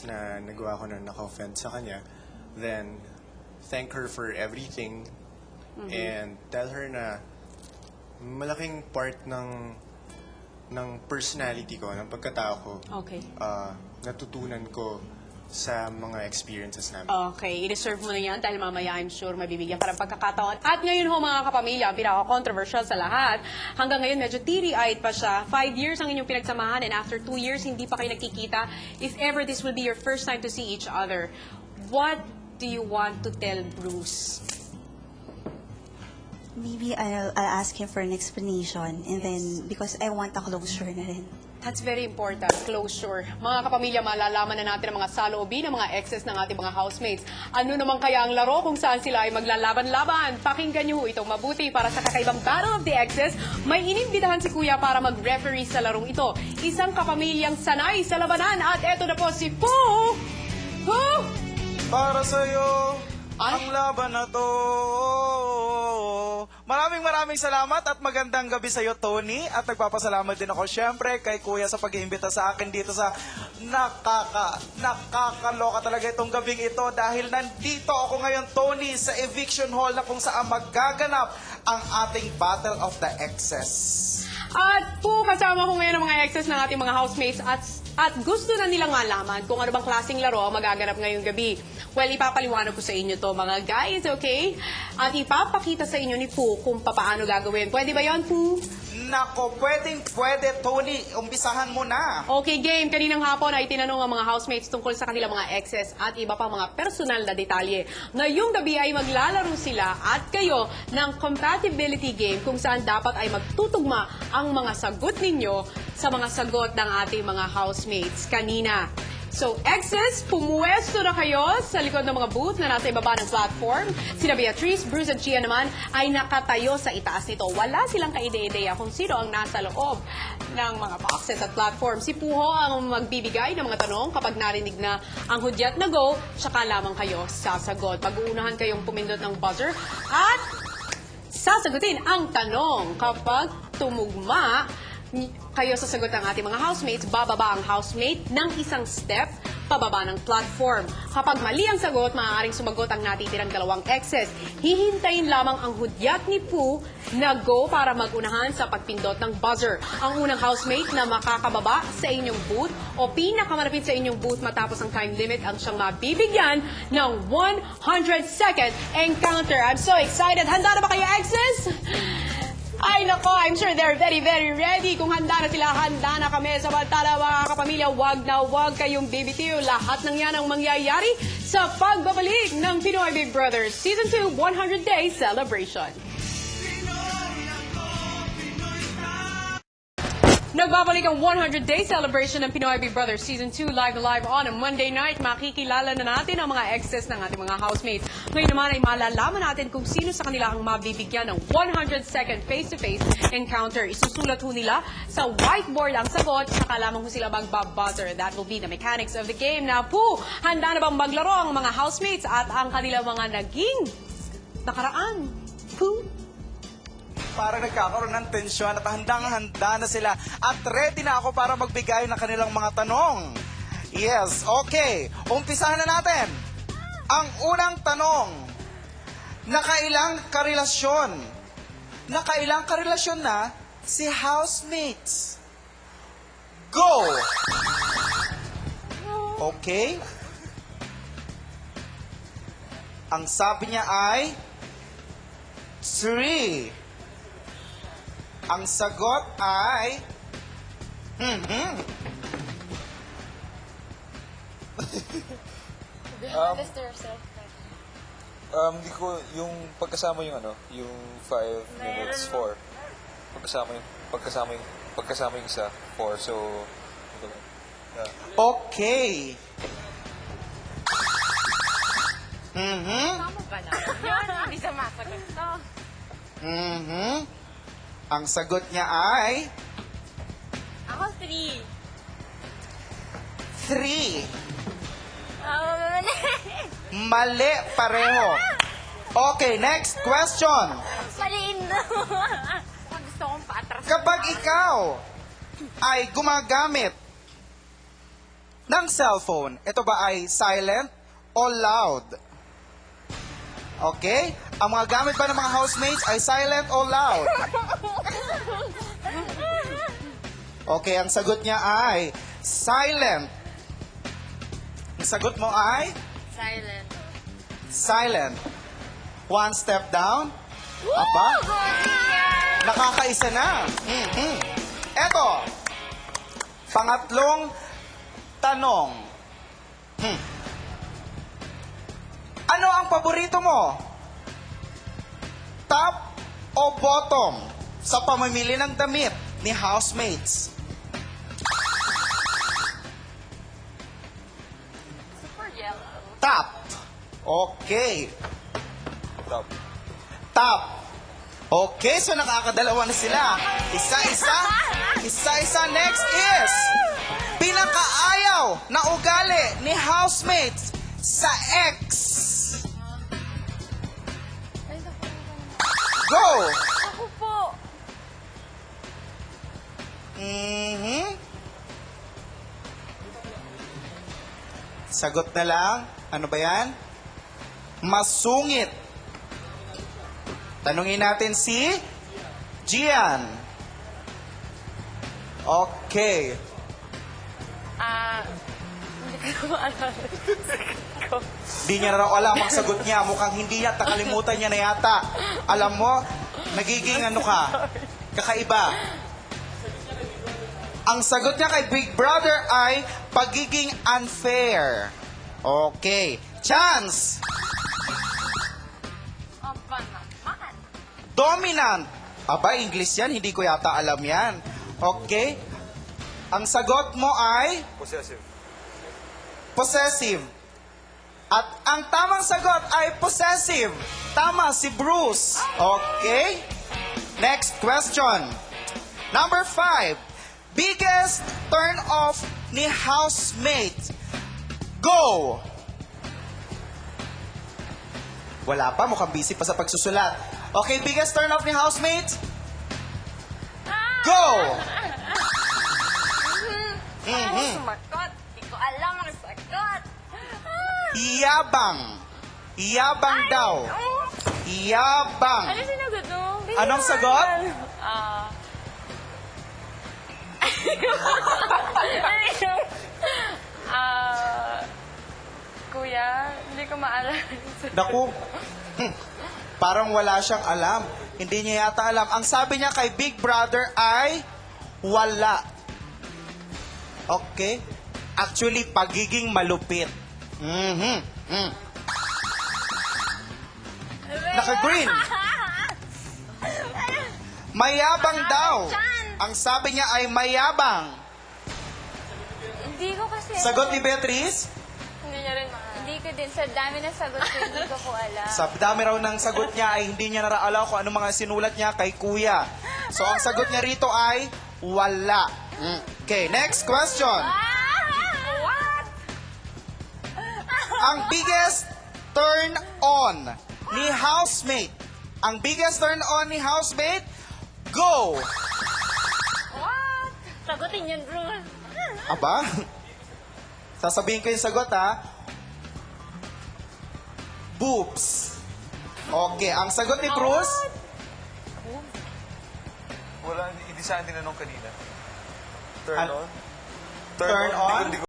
na nagawa ko na naka-offend sa kanya, then thank her for everything and tell her na malaking part ng personality ko, ng pagkatao ko, Okay. natutunan ko sa mga experiences namin. Okay, i-reserve mo na yan dahil mamaya I'm sure mabibigyan ka ng pagkakataon. At ngayon ho mga kapamilya, ang pinaka-controversial sa lahat, hanggang ngayon medyo teary-eyed pa siya. 5 years ang inyong pinagsamahan and after 2 years hindi pa kayo nagkikita. If ever this will be your first time to see each other, what do you want to tell Bruce? Maybe I'll ask him for an explanation and then because I want a closure na rin. That's very important, closure. Mga kapamilya, malalaman na natin ang mga saloobin ng mga exes ng ating mga housemates. Ano naman kaya ang laro kung saan sila ay maglalaban-laban? Pakinggan niyo itong mabuti para sa kakaibang Battle of the Exes. May inimbitahan si Kuya para mag-referee sa larong ito. Isang kapamilyang sanay sa labanan at eto na po si Pooh! Pooh! Para sa'yo, Ay. ang laban na to. Maraming salamat at magandang gabi sa'yo, Tony. At nagpapasalamat din ako, syempre, kay Kuya sa pag-iimbita sa akin dito sa nakakaloka talaga itong gabing ito dahil nandito ako ngayon, Tony, sa eviction hall na kung saan magaganap ang ating Battle of the Exes. At po, kasama ko ngayon ang mga exes ng ating mga housemates at gusto na nilang malaman kung ano bang klaseng laro ang magaganap ngayong gabi. Well, ipapaliwanag ko sa inyo to mga guys, okay? At ipapakita sa inyo ni Pooh kung paano gagawin. Pwede ba yon, Pooh? Nako, pwede, Tony. Umpisahan mo na. Okay, game. Kaninang hapon ay tinanong ang mga housemates tungkol sa kanilang mga exes at iba pang mga personal na detalye. Ngayong gabi ay maglalaro sila at kayo ng compatibility game kung saan dapat ay magtutugma ang mga sagot ninyo sa mga sagot ng ating mga housemates kanina. So, exes, pumuwesto na kayo sa likod ng mga booth na nasa ibaba ng platform. Sina Beatrice, Bruce at Gia naman ay nakatayo sa itaas nito. Wala silang kaide-ideya kung sino ang nasa loob ng mga boxes at platform. Si Puho ang magbibigay ng mga tanong kapag narinig na ang hudyat na go, tsaka lamang kayo sasagot. Pag-uunahan kayong pumindot ng buzzer at sasagutin ang tanong. Kapag tumugma kayo sa sagot ng ating mga housemates, bababa ang housemate ng isang step pababa ng platform. Kapag mali ang sagot, maaaring sumagot ang natitirang dalawang exes. Hihintayin lamang ang hudyat ni Pooh na go para magunahan sa pagpindot ng buzzer. Ang unang housemate na makakababa sa inyong booth o pinakamalapit sa inyong booth matapos ang time limit ang siyang mabibigyan ng 100-second encounter. I'm so excited! Handa na ba kayo, exes? Ay nako, I'm sure they're very ready. Kung handa na sila, handa na kami. Samantala mga kapamilya, wag na wag kayong bibitiw. Lahat ng yan ang mangyayari sa pagbabalik ng Pinoy Big Brother Season 2 100 Day Celebration. Nagbabalik ang 100-day celebration ng Pinoy Big Brother Season 2 live na live on a Monday night. Makikilala na natin ang mga exes ng ating mga housemates. Ngayon naman ay malalaman natin kung sino sa kanila ang mabibigyan ng 100-second face-to-face encounter. Isusulat ho nila sa whiteboard ang sagot, saka lamang ho sila magbabuzzer. That will be the mechanics of the game. Now, Pooh, handa na bang maglaro ang mga housemates at ang kanilang mga naging nakaraan? Pooh? Para nagkakaroon ng tensyon at handang-handa na sila at ready na ako para magbigay ng kanilang mga tanong. Yes, okay. Umpisahan na natin. Ang unang tanong, nakailang karelasyon na si housemates? Go! Okay. Ang sabi niya ay 3. Ang sagot ay... Hindi ko, yung pagkasama yung yung 5 minutes, 4. Pagkasama yung isa, 4. So, Okay. Tama ba na? Yan, hindi sa masagot to. Ang sagot niya ay... Ako, 3. 3. Mali pareho. Okay, next question. Maliin na. Gusto kong paatras. Kapag ikaw ay gumagamit ng cellphone, ito ba ay silent o loud? Okay? Ang mga gamit ba ng mga housemates ay silent o loud? Okay, ang sagot niya ay silent. Ang sagot mo ay Silent. silent. One step down. Aba, nakakaisa na. Eto, pangatlong tanong. Ano ang paborito mo? Top o bottom sa pamimili ng damit ni housemates? Super yellow. Top. Okay. Top. Top. Okay, so nakakadalawa na sila. Isa-isa. Isa-isa. Next is pinakaayaw na ugali ni housemates sa ex. Go! Ako po. Sagot na lang. Ano ba yan? Masungit. Tanungin natin si Gian. Okay. Hindi ko maalala. Di niya na raw alam ang sagot niya. Mukhang hindi niya, nakalimutan niya na yata. Alam mo, nagiging ano ka, kakaiba. Ang sagot niya kay Big Brother ay pagiging unfair. Okay. Chance. Aba naman. Dominant. Aba, English yan. Hindi ko yata alam yan. Okay. Ang sagot mo ay Possessive. possessive. At ang tamang sagot ay possessive. Tama, si Bruce. Okay? Next question. Number 5. Biggest turn off ni housemate. Go! Wala pa, mukhang busy pa sa pagsusulat. Okay, biggest turn off ni housemate. Go! Ano sumagot? Hindi ko alam ang sagot. Yabang. Yabang daw. Yabang. Ano sinagot mo? Anong sagot? Kuya, hindi ko maalala. Naku, parang wala siyang alam. Hindi niya yata alam. Ang sabi niya kay Big Brother ay wala. Okay? Actually, pagiging malupit. Naka-green. Mayabang daw. Ang sabi niya ay mayabang. Hindi ko kasi. Sagot ni Beatrice? Hindi niya rin maalala. Hindi ko din. Sa dami ng sagot ko, hindi ko po alam. Sa dami raw ng sagot niya ay hindi niya naraalaw kung ano mga sinulat niya kay Kuya. So, ang sagot niya rito ay wala. Okay, next question. What? Ang biggest turn on ni housemate. Ang biggest turn on ni housemate, go! What? Sagutin yun, bro. Aba? Sasabihin ko yung sagot, ha? Boobs. Okay, ang sagot ni Bruce, Wala, hindi sa atin tinanong kanina. Turn An- on? turn on? Hindi ko